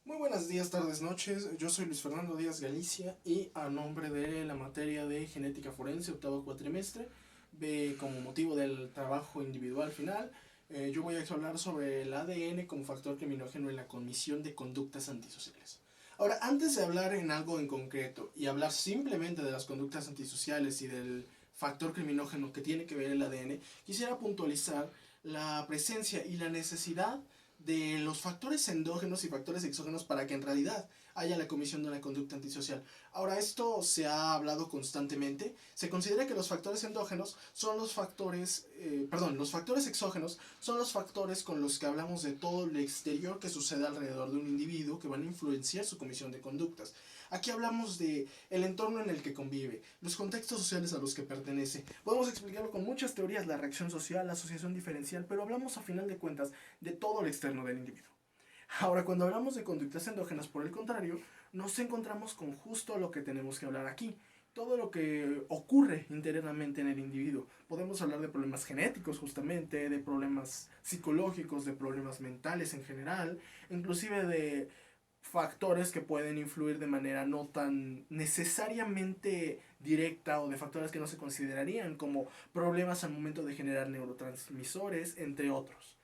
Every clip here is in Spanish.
Muy buenos días, tardes, noches. Yo soy Luis Fernando Díaz Galicia y a nombre de la materia de genética forense, octavo cuatrimestre, como motivo del trabajo individual final, yo voy a hablar sobre el ADN como factor criminógeno en la comisión de conductas antisociales. Ahora, antes de hablar en algo en concreto y hablar simplemente de las conductas antisociales y del factor criminógeno que tiene que ver el ADN, quisiera puntualizar la presencia y la necesidad de los factores endógenos y factores exógenos para que en realidad haya la comisión de una conducta antisocial. Ahora, esto se ha hablado constantemente. Se considera que los factores endógenos son los factores exógenos son los factores con los que hablamos de todo el exterior que sucede alrededor de un individuo que van a influenciar su comisión de conductas. Aquí hablamos de el entorno en el que convive, los contextos sociales a los que pertenece. Podemos explicarlo con muchas teorías, la reacción social, la asociación diferencial, pero hablamos a final de cuentas de todo el externo del individuo. Ahora, cuando hablamos de conductas endógenas, por el contrario, nos encontramos con justo lo que tenemos que hablar aquí. Todo lo que ocurre internamente en el individuo. Podemos hablar de problemas genéticos justamente, de problemas psicológicos, de problemas mentales en general, inclusive de factores que pueden influir de manera no tan necesariamente directa o de factores que no se considerarían como problemas al momento de generar neurotransmisores, entre otros.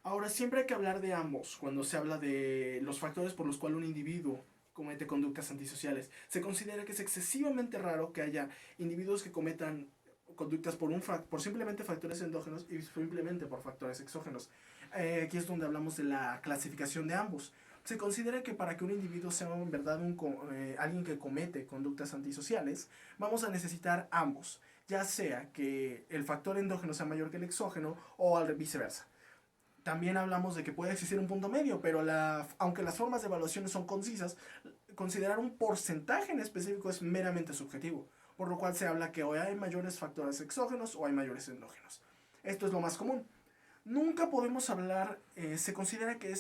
Ahora, siempre hay que hablar de ambos cuando se habla de los factores por los cuales un individuo comete conductas antisociales. Se considera que es excesivamente raro que haya individuos que cometan conductas por simplemente factores endógenos y simplemente por factores exógenos. Aquí es donde hablamos de la clasificación de ambos. Se considera que para que un individuo sea en verdad alguien que comete conductas antisociales, vamos a necesitar ambos, ya sea que el factor endógeno sea mayor que el exógeno o al viceversa. También hablamos de que puede existir un punto medio, pero aunque las formas de evaluación son concisas, considerar un porcentaje en específico es meramente subjetivo, por lo cual se habla que o hay mayores factores exógenos o hay mayores endógenos. Esto es lo más común. Nunca podemos hablar, se considera que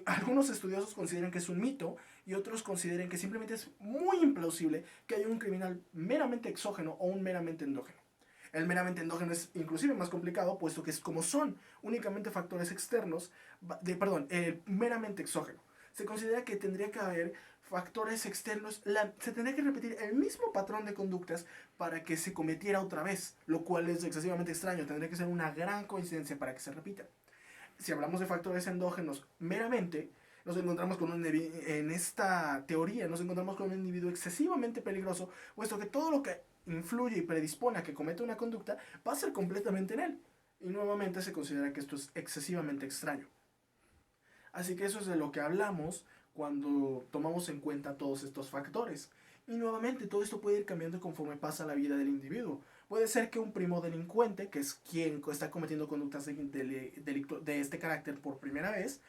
algunos estudiosos consideran que es un mito y otros consideran que simplemente es muy implausible que haya un criminal meramente exógeno o un meramente endógeno. El meramente endógeno es inclusive más complicado, puesto que como son únicamente factores externos, meramente exógeno. Se considera que tendría que haber factores externos, se tendría que repetir el mismo patrón de conductas para que se cometiera otra vez, lo cual es excesivamente extraño, tendría que ser una gran coincidencia para que se repita. Si hablamos de factores endógenos meramente, nos encontramos en esta teoría, nos encontramos con un individuo excesivamente peligroso, puesto que todo lo que influye y predispone a que cometa una conducta va a ser completamente en él. Y nuevamente se considera que esto es excesivamente extraño. Así que eso es de lo que hablamos cuando tomamos en cuenta todos estos factores. Y nuevamente todo esto puede ir cambiando conforme pasa la vida del individuo. Puede ser que un primo delincuente, que es quien está cometiendo conductas de este carácter por primera vez,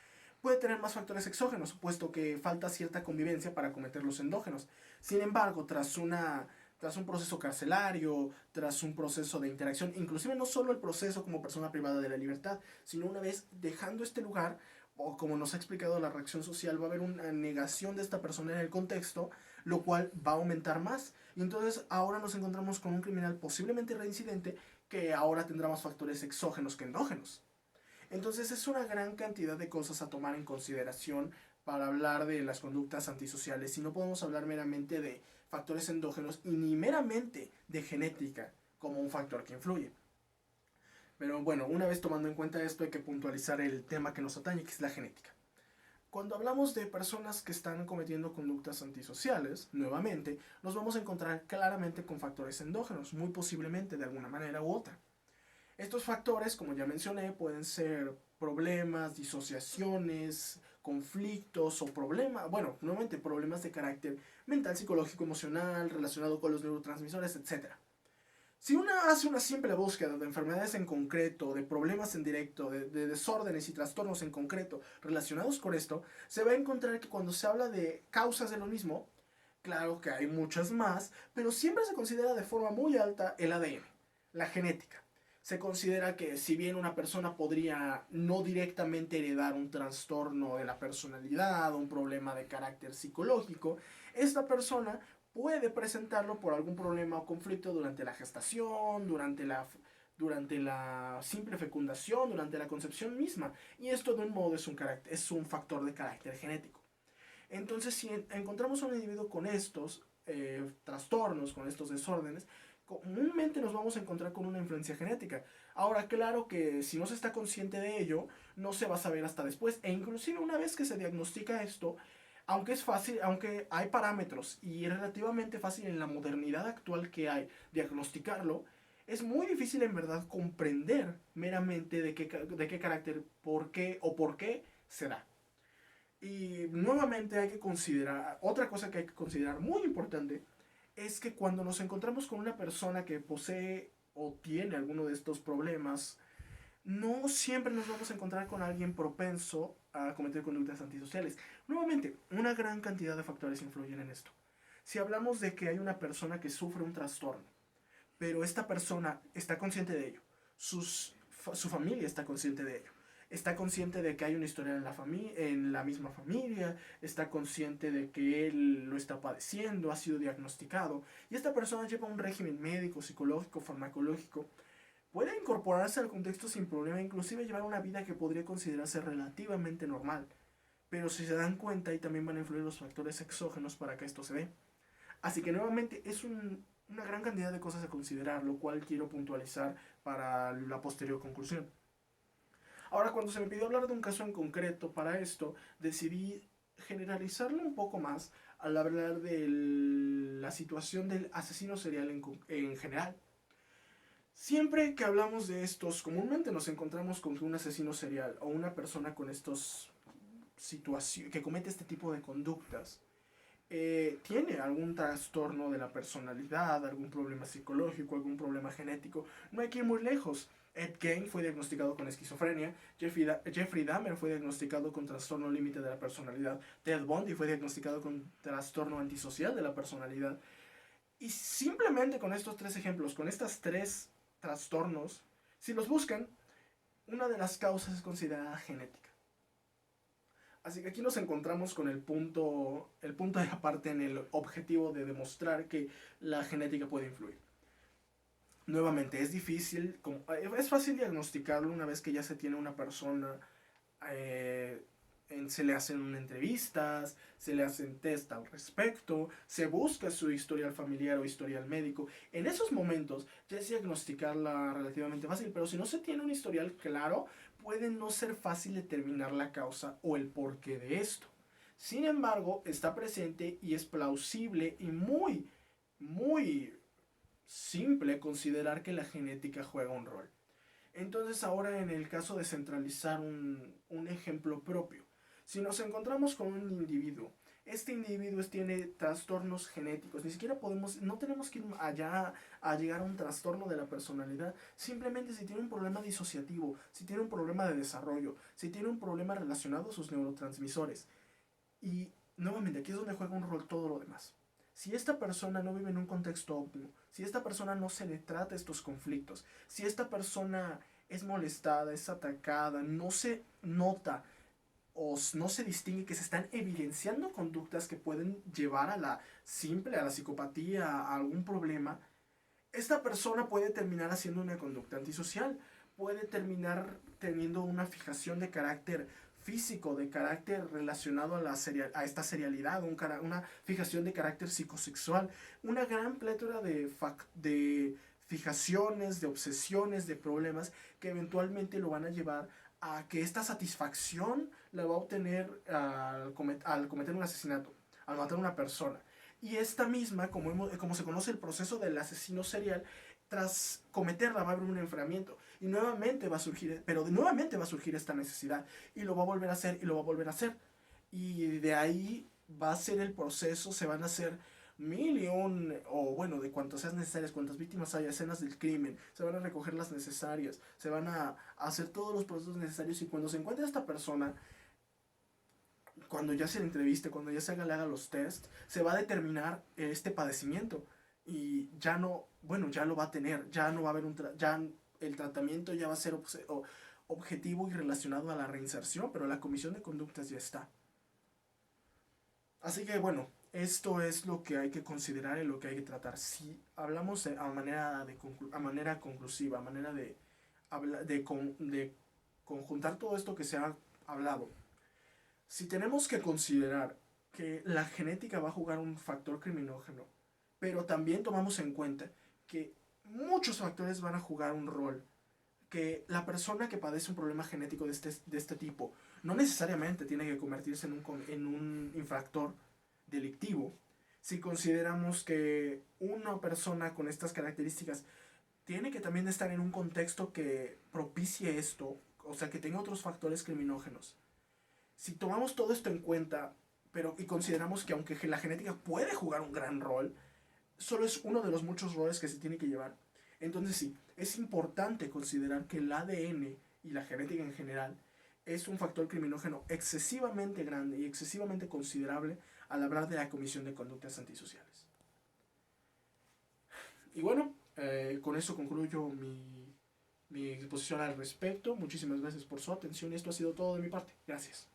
puede tener más factores exógenos, puesto que falta cierta convivencia para cometer los endógenos. Sin embargo, tras un proceso carcelario, tras un proceso de interacción, inclusive no solo el proceso como persona privada de la libertad, sino una vez dejando este lugar, o como nos ha explicado la reacción social, va a haber una negación de esta persona en el contexto, lo cual va a aumentar más. Y entonces ahora nos encontramos con un criminal posiblemente reincidente que ahora tendrá más factores exógenos que endógenos. Entonces es una gran cantidad de cosas a tomar en consideración para hablar de las conductas antisociales y no podemos hablar meramente de factores endógenos y ni meramente de genética como un factor que influye. Pero bueno, una vez tomando en cuenta esto hay que puntualizar el tema que nos atañe, que es la genética. Cuando hablamos de personas que están cometiendo conductas antisociales, nuevamente, nos vamos a encontrar claramente con factores endógenos, muy posiblemente de alguna manera u otra. Estos factores, como ya mencioné, pueden ser problemas, disociaciones, conflictos o problemas, nuevamente problemas de carácter mental, psicológico, emocional, relacionado con los neurotransmisores, etc. Si uno hace una simple búsqueda de enfermedades en concreto, de problemas en directo, de desórdenes y trastornos en concreto relacionados con esto, se va a encontrar que cuando se habla de causas de lo mismo, claro que hay muchas más, pero siempre se considera de forma muy alta el ADN, la genética. Se considera que si bien una persona podría no directamente heredar un trastorno de la personalidad o un problema de carácter psicológico, esta persona puede presentarlo por algún problema o conflicto durante la gestación, durante la simple fecundación, durante la concepción misma. Y esto de un modo es un factor de carácter genético. Entonces, si encontramos a un individuo con estos trastornos, con estos desórdenes, comúnmente nos vamos a encontrar con una influencia genética. Ahora, claro que si no se está consciente de ello, no se va a saber hasta después. E inclusive una vez que se diagnostica esto, aunque es fácil, aunque hay parámetros y es relativamente fácil en la modernidad actual que hay diagnosticarlo, es muy difícil en verdad comprender meramente de qué carácter, por qué se da. Y nuevamente hay que considerar, otra cosa que hay que considerar muy importante, es que cuando nos encontramos con una persona que posee o tiene alguno de estos problemas, no siempre nos vamos a encontrar con alguien propenso a cometer conductas antisociales. Nuevamente, una gran cantidad de factores influyen en esto. Si hablamos de que hay una persona que sufre un trastorno, pero esta persona está consciente de ello, su familia está consciente de ello, está consciente de que hay una historia en la misma familia, está consciente de que él lo está padeciendo, ha sido diagnosticado, y esta persona lleva un régimen médico, psicológico, farmacológico, puede incorporarse al contexto sin problema, inclusive llevar una vida que podría considerarse relativamente normal. Pero si se dan cuenta, ahí también van a influir los factores exógenos para que esto se dé. Así que nuevamente es una gran cantidad de cosas a considerar, lo cual quiero puntualizar para la posterior conclusión. Ahora, cuando se me pidió hablar de un caso en concreto para esto, decidí generalizarlo un poco más al hablar de la situación del asesino serial en general. Siempre que hablamos de estos, comúnmente nos encontramos con que un asesino serial o una persona con estos situaciones que comete este tipo de conductas tiene algún trastorno de la personalidad, algún problema psicológico, algún problema genético. No hay que ir muy lejos. Ed Gein fue diagnosticado con esquizofrenia, Jeffrey Dahmer fue diagnosticado con trastorno límite de la personalidad, Ted Bundy fue diagnosticado con trastorno antisocial de la personalidad. Y simplemente con estos tres ejemplos, con estas tres trastornos, si los buscan, una de las causas es considerada genética. Así que aquí nos encontramos con el punto de aparte en el objetivo de demostrar que la genética puede influir. Nuevamente, es difícil, es fácil diagnosticarlo una vez que ya se tiene una persona, eh, se le hacen entrevistas, se le hacen test al respecto, se busca su historial familiar o historial médico. En esos momentos ya es diagnosticarla relativamente fácil, pero si no se tiene un historial claro, puede no ser fácil determinar la causa o el porqué de esto. Sin embargo, está presente y es plausible y muy simple considerar que la genética juega un rol. Entonces ahora en el caso de centralizar un ejemplo propio, si nos encontramos con un individuo, este individuo tiene trastornos genéticos, ni siquiera no tenemos que ir allá a llegar a un trastorno de la personalidad, simplemente si tiene un problema disociativo, si tiene un problema de desarrollo, si tiene un problema relacionado a sus neurotransmisores. Y nuevamente aquí es donde juega un rol todo lo demás. Si esta persona no vive en un contexto óptimo, si esta persona no se le trata estos conflictos, si esta persona es molestada, es atacada, no se nota o no se distingue que se están evidenciando conductas que pueden llevar a la psicopatía, a algún problema, esta persona puede terminar haciendo una conducta antisocial, puede terminar teniendo una fijación de carácter físico, de carácter relacionado a esta serialidad, una fijación de carácter psicosexual, una gran plétora de fijaciones, de obsesiones, de problemas que eventualmente lo van a llevar a que esta satisfacción la va a obtener al cometer un asesinato, al matar a una persona. Y esta misma, como se conoce el proceso del asesino serial, tras cometerla va a haber un enfriamiento. Y nuevamente va a surgir, pero nuevamente va a surgir esta necesidad. Y lo va a volver a hacer, y lo va a volver a hacer. Y de ahí va a ser el proceso, se van a hacer o bueno, de cuantas sean necesarias, cuantas víctimas haya, escenas del crimen, se van a recoger las necesarias, se van a hacer todos los procesos necesarios. Y cuando se encuentre esta persona, cuando ya se le entreviste, cuando ya le haga los test, se va a determinar este padecimiento y ya no, bueno, ya lo va a tener, ya no va a haber ya el tratamiento ya va a ser objetivo y relacionado a la reinserción, pero la comisión de conductas ya está. Así que bueno, esto es lo que hay que considerar y lo que hay que tratar. Si hablamos a manera conclusiva, a manera de conjuntar todo esto que se ha hablado, si tenemos que considerar que la genética va a jugar un factor criminógeno, pero también tomamos en cuenta que muchos factores van a jugar un rol, que la persona que padece un problema genético de este tipo no necesariamente tiene que convertirse en un infractor delictivo. Si consideramos que una persona con estas características tiene que también estar en un contexto que propicie esto, o sea, que tenga otros factores criminógenos. Si tomamos todo esto en cuenta, y consideramos que aunque la genética puede jugar un gran rol, solo es uno de los muchos roles que se tiene que llevar. Entonces sí, es importante considerar que el ADN y la genética en general es un factor criminógeno excesivamente grande y excesivamente considerable al hablar de la comisión de conductas antisociales. Y bueno, con eso concluyo mi exposición al respecto. Muchísimas gracias por su atención y esto ha sido todo de mi parte. Gracias.